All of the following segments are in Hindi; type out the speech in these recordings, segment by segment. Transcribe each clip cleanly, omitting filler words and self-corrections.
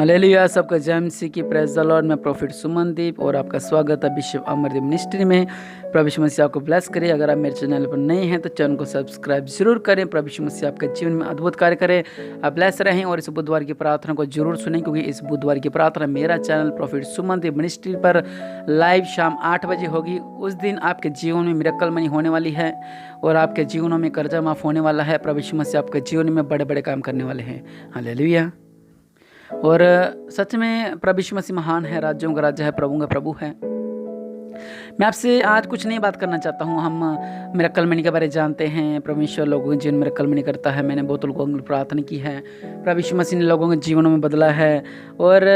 हालेलुया। सबका जय मसीह की प्रेज द लॉर्ड। मैं प्रॉफिट सुमनदीप और आपका स्वागत है बिशप अमरदीप मिनिस्ट्री में। प्रभु यीशु मसीह आपको ब्लेस करे। अगर आप मेरे चैनल पर नए हैं तो चैनल को सब्सक्राइब जरूर करें। प्रभु यीशु मसीह आपके जीवन में अद्भुत कार्य करें। आप ब्लेस रहें और इस बुधवार की प्रार्थना को जरूर सुनें, क्योंकि इस बुधवार की प्रार्थना मेरा चैनल प्रॉफिट सुमनदीप मिनिस्ट्री पर लाइव शाम 8 बजे होगी। उस दिन आपके जीवन में मिरेकल मनी होने वाली है और आपके जीवनों में कर्जा माफ होने वाला है। प्रभु यीशु मसीह आपके जीवन में बड़े बड़े काम करने वाले हैं। हालेलुया। और सच में प्रभु यीशु मसीह महान है, राज्यों का राजा है, प्रभु का प्रभु है। मैं आपसे आज कुछ नहीं बात करना चाहता हूँ। हम मिरेकल मनी के बारे में जानते हैं। परमेश्वर लोगों के जीवन में मिरेकल मनी करता है। मैंने बहुत लोगों के लिए प्रार्थना की है। प्रभु यीशु मसीह ने लोगों के जीवनों में बदला है और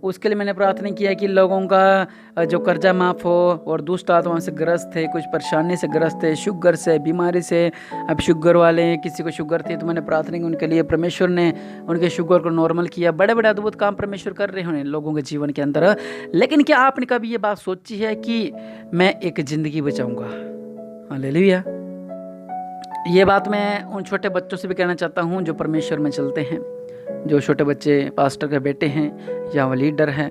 उसके लिए मैंने प्रार्थना किया कि लोगों का जो कर्जा माफ़ हो और दुष्ट आत्माओं से ग्रस्त थे, कुछ परेशानी से ग्रस्त थे, शुगर से, बीमारी से। अब शुगर वाले किसी को शुगर थी तो मैंने प्रार्थना की उनके लिए। परमेश्वर ने उनके शुगर को नॉर्मल किया। बड़े बड़े अद्भुत काम परमेश्वर कर रहे हैं लोगों के जीवन के अंदर। लेकिन क्या आपने कभी ये बात सोची है कि मैं एक ज़िंदगी बचाऊंगा? हालेलुया। ये बात मैं उन छोटे बच्चों से भी कहना चाहता हूँ जो परमेश्वर में चलते हैं, जो छोटे बच्चे पास्टर के बेटे हैं या वो लीडर हैं।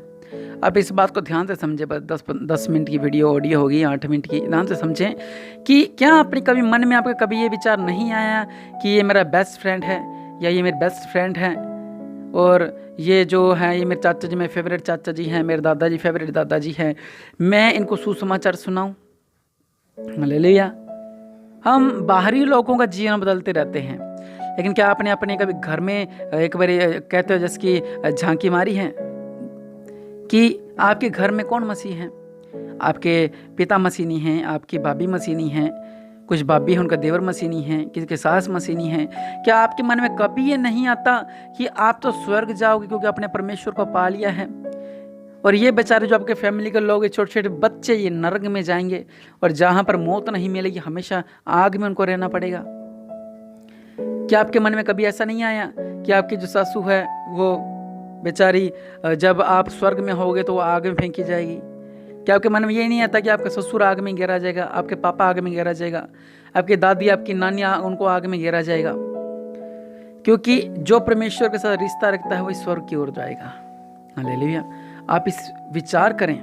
आप इस बात को ध्यान से समझें। बस 10 मिनट की वीडियो ऑडियो होगी, 8 मिनट की। ध्यान से समझें कि क्या अपने कभी मन में आपके कभी ये विचार नहीं आया कि ये मेरा बेस्ट फ्रेंड है या ये मेरे बेस्ट फ्रेंड है और ये जो है ये मेरे चाचा जी, मेरे फेवरेट चाचा जी हैं, मेरे दादाजी फेवरेट दादाजी हैं, मैं इनको सुसमाचार सुनाऊं? हालेलुया। हम बाहरी लोगों का जीवन बदलते रहते हैं, लेकिन क्या आपने अपने कभी घर में एक बार कहते हो जैसे कि झांकी मारी है कि आपके घर में कौन मसीह हैं? आपके पिता मसीनी हैं, आपकी भाभी मसीनी हैं, कुछ भाभी हैं उनका देवर मसीनी हैं, किसी के सास मसीनी हैं। क्या आपके मन में कभी ये नहीं आता कि आप तो स्वर्ग जाओगे क्योंकि आपने परमेश्वर को पा लिया है, और ये बेचारे जो आपके फैमिली के लोग, छोटे छोटे बच्चे, ये नरक में जाएंगे और जहाँ पर मौत नहीं मिलेगी, हमेशा आग में उनको रहना पड़ेगा? क्या आपके मन में कभी ऐसा नहीं आया कि आपकी जो सासू है वो बेचारी जब आप स्वर्ग में होगे तो वो आग में फेंकी जाएगी? क्या आपके मन में ये नहीं आता कि आपका ससुर आग में गिरा जाएगा, आपके पापा आग में गिरा जाएगा, आपकी दादी, आपकी नानी, उनको आग में गिरा जाएगा? क्योंकि जो परमेश्वर के साथ रिश्ता रखता है वो स्वर्ग की ओर जाएगा। हालेलुया। आप इस विचार करें।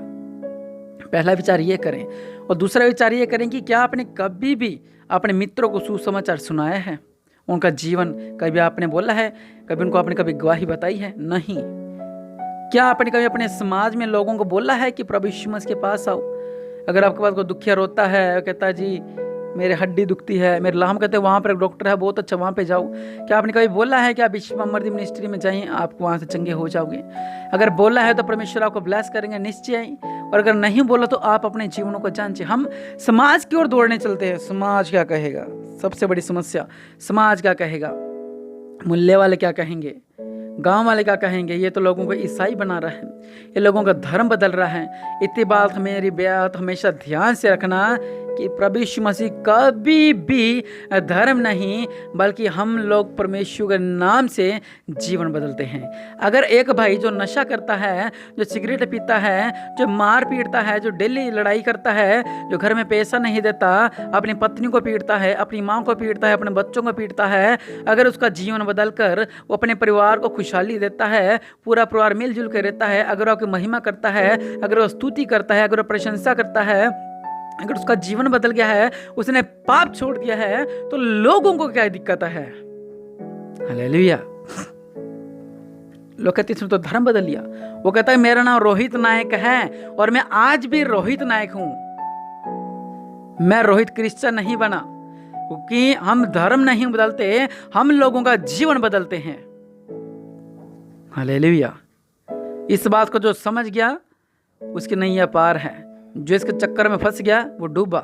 पहला विचार ये करें और दूसरा विचार ये करें कि क्या आपने कभी भी अपने मित्रों को सुसमाचार सुनाया है? उनका जीवन कभी आपने बोला है? कभी उनको आपने कभी गवाही बताई है? नहीं। क्या आपने कभी अपने समाज में लोगों को बोला है कि प्रभु यीशु मसीह के पास आओ? अगर आपके पास कोई दुखिया रोता है, कहता है जी मेरे हड्डी दुखती है, मेरे लाम, कहते हैं वहाँ पर एक डॉक्टर है बहुत अच्छा, वहाँ पे जाओ। क्या आपने कभी बोला है कि आप बिशप अमरदीप मिनिस्ट्री में जाइए, आपको वहाँ से चंगे हो जाओगे? अगर बोला है तो परमेश्वर आपको ब्लेस करेंगे निश्चय। और अगर नहीं बोला तो आप अपने जीवनों को जांचिए। हम समाज की ओर दौड़ने चलते हैं। समाज क्या कहेगा? सबसे बड़ी समस्या, समाज क्या कहेगा, मोहल्ले वाले क्या कहेंगे, गांव वाले क्या कहेंगे। ये तो लोगों को ईसाई बना रहा है, ये लोगों का धर्म बदल रहा है। इतनी बात मेरी बात हमेशा ध्यान से रखना कि प्रभु यीशु मसीह कभी भी धर्म नहीं, बल्कि हम लोग परमेश्वर के नाम से जीवन बदलते हैं। अगर एक भाई जो नशा करता है, जो सिगरेट पीता है, जो मार पीटता है, जो डेली लड़ाई करता है, जो घर में पैसा नहीं देता, अपनी पत्नी को पीटता है, अपनी माँ को पीटता है, अपने बच्चों को पीटता है, अगर उसका जीवन बदल कर वो अपने परिवार को खुशहाली देता है, पूरा परिवार मिलजुल कर रहता है, अगर वो आपकी महिमा करता है, अगर वो स्तुति करता है, अगर वो प्रशंसा करता है, अगर उसका जीवन बदल गया है, उसने पाप छोड़ दिया है, तो लोगों को क्या दिक्कत है? हालेलुया। लोग कहते हैं तो धर्म बदल लिया। वो कहता है मेरा नाम रोहित नायक है और मैं आज भी रोहित नायक हूं। मैं रोहित क्रिश्चियन नहीं बना, क्योंकि हम धर्म नहीं बदलते, हम लोगों का जीवन बदलते हैं। हालेलुया। इस बात को जो समझ गया उसकी नैया पार है। जो इसके चक्कर में फंस गया वो डूबा।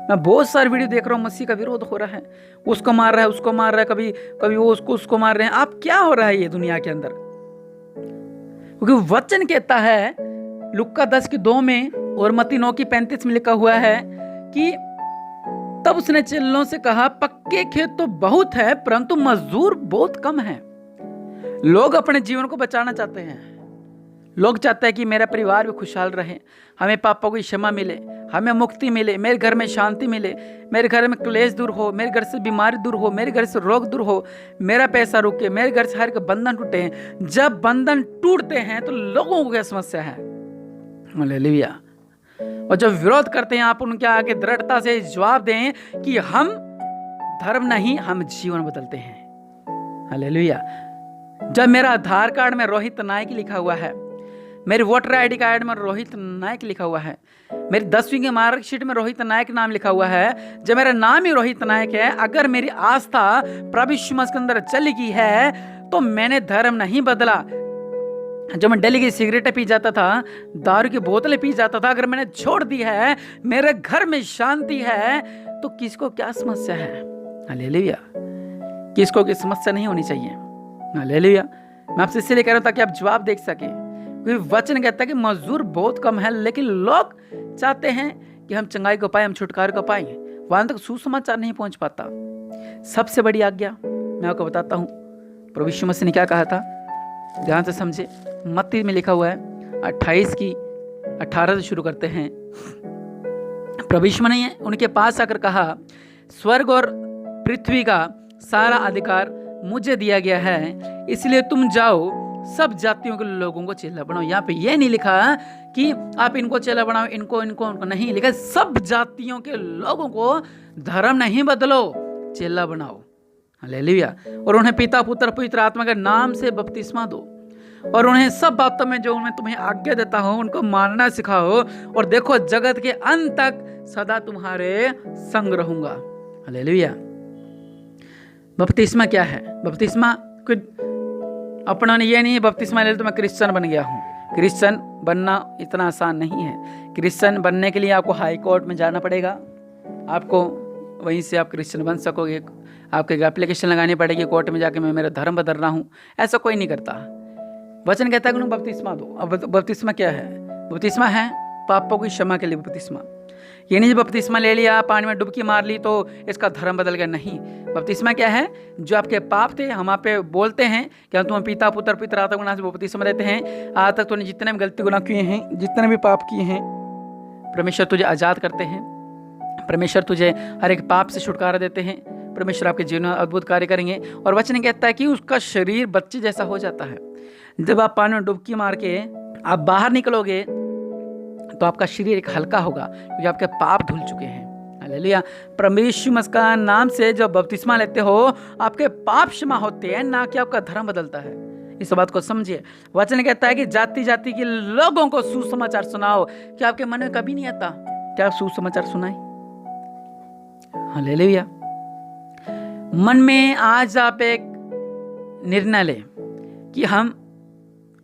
मैं बहुत सारी वीडियो देख रहा हूँ, मसीह का विरोध हो रहा है, उसको मार रहा है, उसको मार रहा है, कभी कभी वो उसको मार रहे हैं। आप क्या हो रहा है ये दुनिया के अंदर? क्योंकि वचन कहता है लुक्का 10:2 में और मत्ती 9:35 में लिखा हुआ है कि तब उसने चेलों से कहा, पक्के खेत तो बहुत है परंतु मजदूर बहुत कम है। लोग अपने जीवन को बचाना चाहते हैं, लोग चाहते हैं कि मेरा परिवार भी खुशहाल रहे, हमें पापों की क्षमा मिले, हमें मुक्ति मिले, मेरे घर में शांति मिले, मेरे घर में क्लेश दूर हो, मेरे घर से बीमारी दूर हो, मेरे घर से रोग दूर हो, मेरा पैसा रुके, मेरे घर से हर एक बंधन टूटे। जब बंधन टूटते हैं तो लोगों को क्या समस्या है? हालेलुया। और जब विरोध करते हैं आप उनके आगे दृढ़ता से जवाब दें कि हम धर्म नहीं, हम जीवन बदलते हैं। हालेलुया। जब मेरा आधार कार्ड में रोहित नायक लिखा हुआ है, मेरे वोटर आईडी कार्ड में रोहित नायक लिखा हुआ है, मेरी 10वीं की मार्कशीट में रोहित नायक नाम लिखा हुआ है, जब मेरा नाम ही रोहित नायक है, अगर मेरी आस्था प्रभु यीशु मसीह के अंदर चली गई है तो मैंने धर्म नहीं बदला। जो मैं डेली की सिगरेटें पी जाता था, दारू की बोतलें पी जाता था, अगर मैंने छोड़ दी है, मेरे घर में शांति है, तो किसको क्या समस्या है? हालेलुया। किसको की समस्या नहीं होनी चाहिए। हालेलुया। मैं आपसे इसलिए कह रहा हूं ताकि आप जवाब देख सकें, क्योंकि वचन कहता है कि मजदूर बहुत कम है, लेकिन लोग चाहते हैं कि हम चंगाई को पाए, हम छुटकारे को पाए, वहां तक सुसमाचार नहीं पहुंच पाता। सबसे बड़ी आज्ञा मैं आपको बताता हूं, प्रभु यीशु मसीह ने क्या कहा था, ध्यान से समझे। मत्ती में लिखा हुआ है 28 की 18 से शुरू करते हैं। प्रभु यीशु ने उनके पास आकर कहा, स्वर्ग और पृथ्वी का सारा अधिकार मुझे दिया गया है, इसलिए तुम जाओ सब जातियों के लोगों को चेला बनाओ। यहाँ पे ये नहीं लिखा कि आप इनको चेला बनाओ, इनको नहीं लिखा, सब जातियों के लोगों को धर्म नहीं बदलो, चेला बनाओ। हालेलुया। और उन्हें पिता पुत्र पवित्र आत्मा के नाम से बपतिस्मा दो, और उन्हें सब बातों में जो मैं तुम्हें आज्ञा देता हूं उनको मानना सिखाओ, और देखो जगत के अंत तक सदा तुम्हारे संग रहूंगा। हालेलुया। बपतिस्मा क्या है? बपतिस्मा अपना ये नहीं है बपतिस्मा ले तो मैं क्रिश्चियन बन गया हूँ। क्रिश्चियन बनना इतना आसान नहीं है। क्रिश्चियन बनने के लिए आपको हाई कोर्ट में जाना पड़ेगा, आपको वहीं से आप क्रिश्चियन बन सकोगे। आपको एक एप्लीकेशन लगानी पड़ेगी कोर्ट में जाके, मैं मेरा धर्म बदल रहा हूँ। ऐसा कोई नहीं करता। वचन कहता है कि बपतिस्मा दो। अब बपतिस्मा क्या है? बपतिस्मा है पापों की क्षमा के लिए बपतिस्मा। ये नहीं बपतिस्मा ले लिया, पानी में डुबकी मार ली तो इसका धर्म बदल गया, नहीं। बपतिस्मा क्या है? जो आपके पाप थे, हम आप पे बोलते हैं कि हम तुम्हें पिता पुत्र पवित्र आत्मा के नाम से बपतिस्मा देते हैं। आज तक तूने जितने भी गलती गुनाह किए हैं, जितने भी पाप किए हैं, परमेश्वर तुझे आज़ाद करते हैं। परमेश्वर तुझे हर एक पाप से छुटकारा देते हैं। परमेश्वर आपके जीवन में अद्भुत कार्य करेंगे। और वचन कहता है कि उसका शरीर बच्चे जैसा हो जाता है। जब आप पानी में डुबकी मार के आप बाहर निकलोगे तो आपका शरीर एक हल्का होगा, क्योंकि आपके पाप धुल चुके हैं। हालेलुया। परमेश्वर मसीह का नाम से जब बपतिस्मा लेते हो, आपके पाप क्षमा होते हैं, ना कि आपका धर्म बदलता है। इस बात को समझिए। वचन कहता है कि जाति जाति के लोगों को सुसमाचार सुनाओ। क्या आपके मन में कभी नहीं आता क्या आप सुसमाचार सुनाए? हालेलुया। मन में आज आप एक निर्णय लें कि हम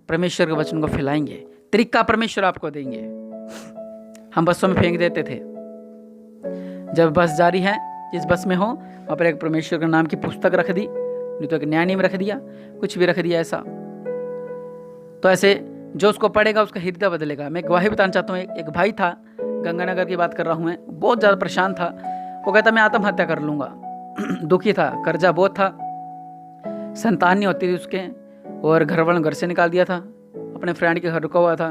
परमेश्वर के वचन को फैलाएंगे। तरीका परमेश्वर आपको देंगे। हम बसों में फेंक देते थे, जब बस जारी है, जिस बस में हो वहाँ पर एक परमेश्वर के नाम की पुस्तक रख दी, नहीं तो एक न्याय नियम रख दिया, कुछ भी रख दिया ऐसा। तो ऐसे जो उसको पढ़ेगा उसका हृदय बदलेगा। मैं गवाही बताना चाहता हूँ। एक भाई था, गंगानगर की बात कर रहा हूँ मैं, बहुत ज़्यादा परेशान था। वो कहता मैं आत्महत्या कर लूँगा। दुखी था, कर्जा बहुत था, संतान नहीं होती थी उसके, और घर वालों घर से निकाल दिया था। अपने फ्रेंड के घर रुका हुआ था,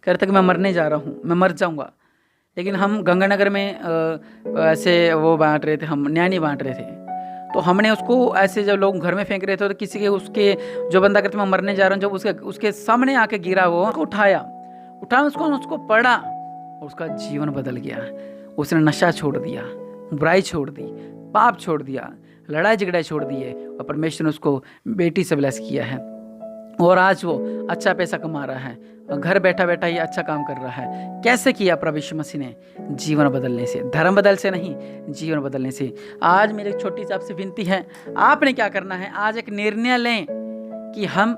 कह रहा था कि मैं मरने जा रहा हूँ, मैं मर जाऊँगा। लेकिन हम गंगानगर में ऐसे वो बांट रहे थे, हम न्याय नहीं बांट रहे थे। तो हमने उसको ऐसे जब लोग घर में फेंक रहे थे तो किसी के उसके जो बंदा कहते मैं मरने जा रहा हूँ, जब उसके सामने आके गिरा, वो उठाया उसको पढ़ा, उसका जीवन बदल गया। उसने नशा छोड़ दिया, बुराई छोड़ दी, पाप छोड़ दिया, लड़ाई झगड़ाई छोड़ दिए, और परमेश्वर ने उसको बेटी से ब्लेस किया है। और आज वो अच्छा पैसा कमा रहा है, और घर बैठा बैठा ये अच्छा काम कर रहा है। कैसे किया? प्रभु यीशु मसीह ने, जीवन बदलने से, धर्म बदल से नहीं, जीवन बदलने से। आज मेरी छोटी सी आपसे विनती है, आपने क्या करना है? आज एक निर्णय लें कि हम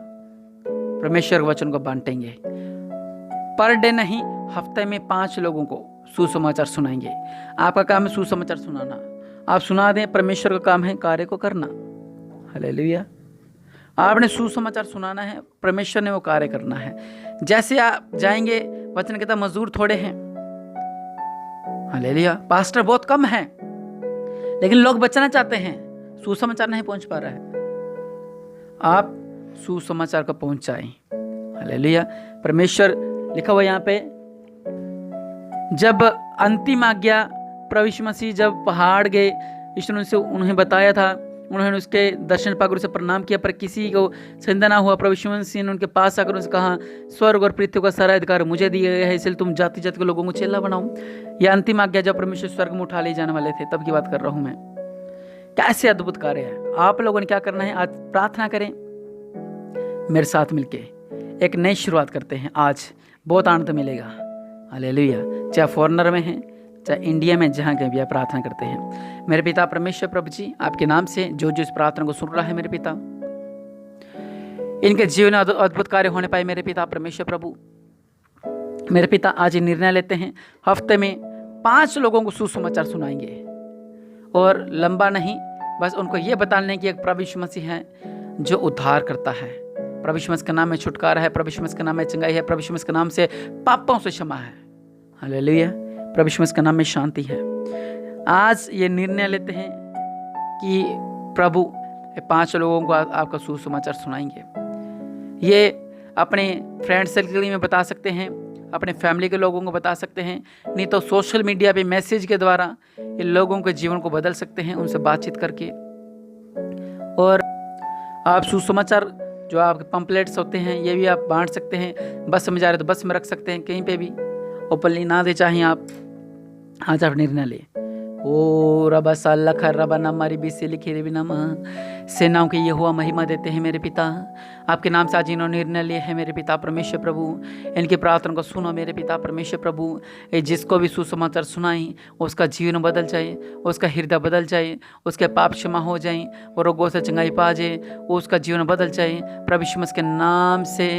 परमेश्वर के वचन को बांटेंगे। पर डे नहीं, हफ्ते में 5 लोगों को सुसमाचार सुनाएंगे। आपका काम है सुसमाचार सुनाना। आप सुना दें, परमेश्वर का काम है कार्य को करना। हालेलुया। आपने सुसमाचार सुनाना है, परमेश्वर ने वो कार्य करना है। जैसे आप जाएंगे, वचन कहता मजदूर थोड़े हैं। हालेलुया। पास्टर बहुत कम हैं, लेकिन लोग बचना चाहते हैं, सुसमाचार नहीं पहुंच पा रहा है। आप सुसमाचार को पहुंचाएं। हालेलुया। परमेश्वर लिखा हुआ यहाँ पे, जब अंतिम आज्ञा प्रभु यीशु मसीह जब पहाड़ गए, यीशु ने उन्हें बताया था, उन्होंने उसके दर्शन पाकर उसे प्रणाम किया, पर किसी को संदेह ना हुआ। प्रभु यीशु मसीह ने उनके पास आकर उनसे कहा, स्वर्ग और पृथ्वी का सारा अधिकार मुझे दिया गया है, इसलिए तुम जाति जाति के लोगों को चेला बनाओ। यह अंतिम आज्ञा जब परमेश्वर स्वर्ग में उठा ले जाने वाले थे, तब की बात कर रहा हूं मैं। कैसे अद्भुत कार्य है। आप लोगों ने क्या करना है, आज प्रार्थना करें मेरे साथ मिलके, एक नई शुरुआत करते हैं। आज बहुत आनंद मिलेगा। हालेलुया। चाहे फॉरेनर में हैं, चाहे इंडिया में, जहाँ कहीं भी आप प्रार्थना करते हैं। मेरे पिता परमेश्वर प्रभु जी, आपके नाम से जो जो इस प्रार्थना को सुन रहा है मेरे पिता, इनके जीवन में अद्भुत कार्य होने पाए मेरे पिता परमेश्वर प्रभु। मेरे पिता आज ये निर्णय लेते हैं, हफ्ते में 5 लोगों को सुसमाचार सुनाएंगे, और लंबा नहीं, बस उनको ये बताने की एक प्रभु यीशु मसीह है जो उद्धार करता है। प्रभु यीशु मसीह के नाम में छुटकारा है, प्रभु यीशु मसीह के नाम में चंगाई है, प्रभु यीशु मसीह के नाम से पापों से क्षमा है। हालेलुया। प्रभु यीशु मसीह के नाम में शांति है। आज ये निर्णय लेते हैं कि प्रभु 5 लोगों को आपका सुसमाचार सुनाएंगे। ये अपने फ्रेंड सर्कल में बता सकते हैं, अपने फैमिली के लोगों को बता सकते हैं, नहीं तो सोशल मीडिया पे मैसेज के द्वारा ये लोगों के जीवन को बदल सकते हैं, उनसे बातचीत करके। और आप सुसमाचार जो आपके पंपलेट्स होते हैं, ये भी आप बांट सकते हैं। बस में जा रहे तो बस में रख सकते हैं, कहीं पे भी ओपनली ना दे चाहिए आप। आज आप निर्णय ले। ओ रबा साल्ला खर रबा नाम मारी बीसी लिखी रे बिना सेनाओं के ये हुआ महिमा देते हैं मेरे पिता। आपके नाम से आज इन्होंने निर्णय लिए है मेरे पिता परमेश्वर प्रभु। इनकी प्रार्थना को सुनो मेरे पिता परमेश्वर प्रभु। जिसको भी सुसमाचार सुनाई, उसका जीवन बदल जाए, उसका हृदय बदल जाए, उसके पाप क्षमा हो जाए, और रोगों से चंगाई पा जाए, उसका जीवन बदल जाए। प्रभु यीशु मसीह के नाम से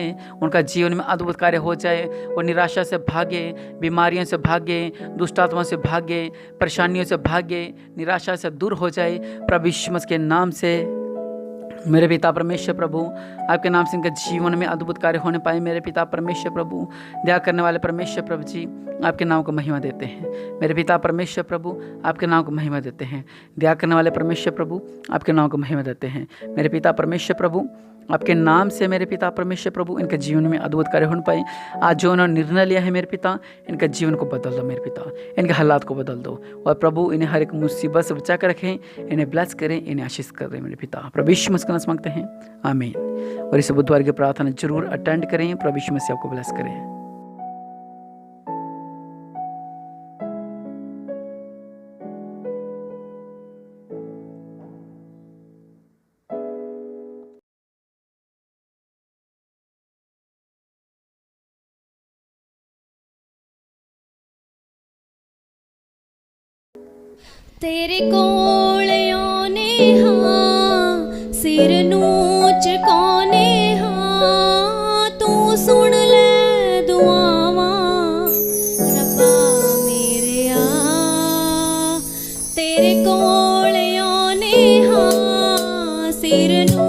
उनका जीवन में अद्भुत कार्य हो जाए। वो निराशा से भागे, बीमारियों से भागे, दुष्टात्मा से भागे, परेशानियों से भागे, निराशा से दूर हो जाए। प्रभु यीशु मसीह के नाम से मेरे पिता परमेश्वर प्रभु, आपके नाम से इनके जीवन में अद्भुत कार्य होने पाए मेरे पिता परमेश्वर प्रभु। दया करने वाले परमेश्वर प्रभु जी, आपके नाम को महिमा देते हैं मेरे पिता परमेश्वर प्रभु। आपके नाम को महिमा देते हैं। दया करने वाले परमेश्वर प्रभु, आपके नाम को महिमा देते हैं मेरे पिता परमेश्वर प्रभु। आपके नाम से मेरे पिता परमेश्वर प्रभु, इनके जीवन में अद्भुत कार्य होने पाए। आज जो उन्होंने निर्णय लिया है मेरे पिता, इनके जीवन को बदल दो मेरे पिता, इनके हालात को बदल दो। और प्रभु इन्हें हर एक मुसीबत से बचा कर रखें, इन्हें ब्लेस करें, इन्हें आशीष करें मेरे पिता। प्रभु यीशु मसीह के नाम से मांगते हैं, आमीन। और इस बुधवार की प्रार्थना जरूर अटेंड करें। प्रभु यीशु मसीह आपको ब्लेस करें। तेरे कोल आने हाँ, सिर नूं झुकाने हाँ, तू सुन ले दुआवां रब्बा मेरेया। तेरे कोल आने हाँ, सिर नूं